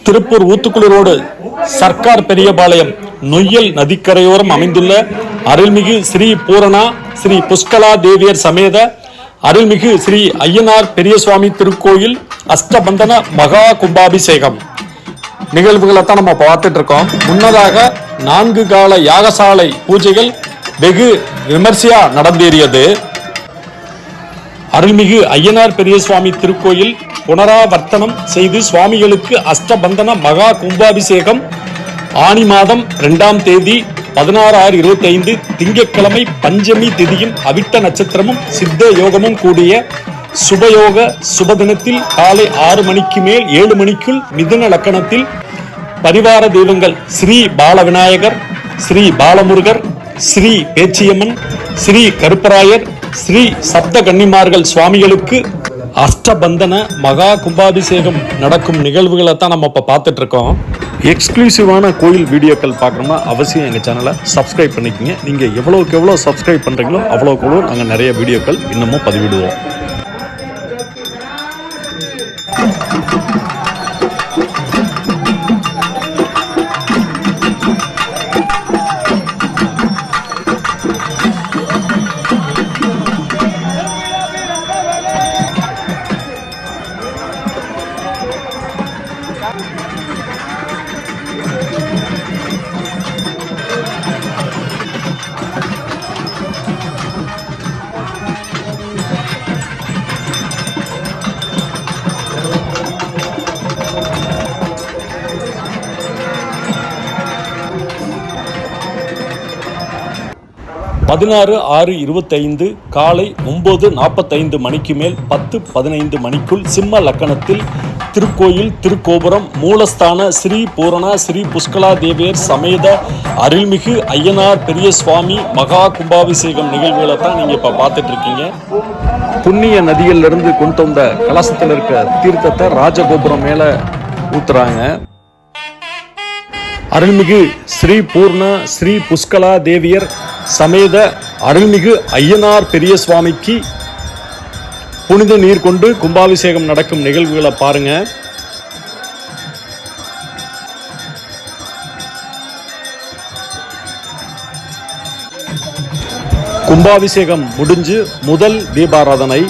Tiruppur Uthukuli road Sarkar Periyapalayam Noyyal நதிக்கரையோரம் அமைந்துள்ள அருள்மிகு ஸ்ரீ பூரணா ஸ்ரீ புஷ்கலா தேவியர் சமேத அருள்மிகு ஸ்ரீ ஐயனார் பெரியசுவாமி திருக்கோயில் அஷ்டபந்தன மகா கும்பாபிஷேகம் நிகழ்வுகளை தான் நம்ம பார்த்துட்டு இருக்கோம். முன்னதாக 4 கால யாகசாலை பூஜைகள் வெகு விமர்சையா நடந்தேறியது. அருள்மிகு ஐயனார் பெரியசுவாமி திருக்கோயில் புனராவர்த்தனம் செய்து சுவாமிகளுக்கு அஷ்டபந்தன மகா கும்பாபிஷேகம் ஆனி மாதம் 2ஆம் தேதி 16/6/25 திங்கட்கிழமை பஞ்சமி திதியும் அவிட்ட நட்சத்திரமும் சித்த யோகமும் கூடிய சுபயோக சுபதினத்தில் காலை 6 மணிக்கு மேல் 7 மணிக்குள் மிதுன லக்கணத்தில் பரிவார தெய்வங்கள் ஸ்ரீ பாலவிநாயகர், ஸ்ரீ பாலமுருகர், ஸ்ரீ பேச்சியம்மன், ஸ்ரீ கருப்பராயர், ஸ்ரீ சப்த கன்னிமார்கள் சுவாமிகளுக்கு அஷ்டபந்தன மகா கும்பாபிஷேகம் நடக்கும் நிகழ்வுகளை தான் நம்ம இப்போ பார்த்துட்டு இருக்கோம். எக்ஸ்க்ளூசிவான கோயில் வீடியோக்கள் பார்க்கணும்னா அவசியம் எங்கள் சேனலை சப்ஸ்கிரைப் பண்ணிக்கோங்க. நீங்கள் எவ்வளோக்கு எவ்வளோ சப்ஸ்கிரைப் பண்ணுறீங்களோ அவ்வளோக்கு எவ்வளோ நாங்கள் நிறைய வீடியோக்கள் இன்னமும் பதிவிடுவோம். (16/6/25) காலை 9:45 மணிக்கு மேல் 10:15 மணிக்குள் சிம்ம லக்கணத்தில் திருக்கோயில் திருக்கோபுரம் மூலஸ்தான ஸ்ரீ பூரணா ஸ்ரீ புஷ்கலா தேவியர் சமேத அருள்மிகு ஐயனார் பெரிய சுவாமி மகா கும்பாபிஷேகம் நிகழ்வுகளை தான் நீங்கள் இப்போ பார்த்துட்டு இருக்கீங்க. புண்ணிய நதியிலிருந்து கொண்டு வந்த கலசத்தில் இருக்க தீர்த்தத்தை ராஜகோபுரம் மேலே ஊத்துறாங்க. அருள்மிகு ஸ்ரீ பூர்ண ஸ்ரீ புஷ்கலா தேவியர் சமேத அருள்மிகு ஐயனார் பெரிய சுவாமிக்கு புனித நீர் கொண்டு கும்பாபிஷேகம் நடக்கும் நிகழ்வுகளை பாருங்க. கும்பாபிஷேகம் முடிஞ்சு முதல் தீபாராதனை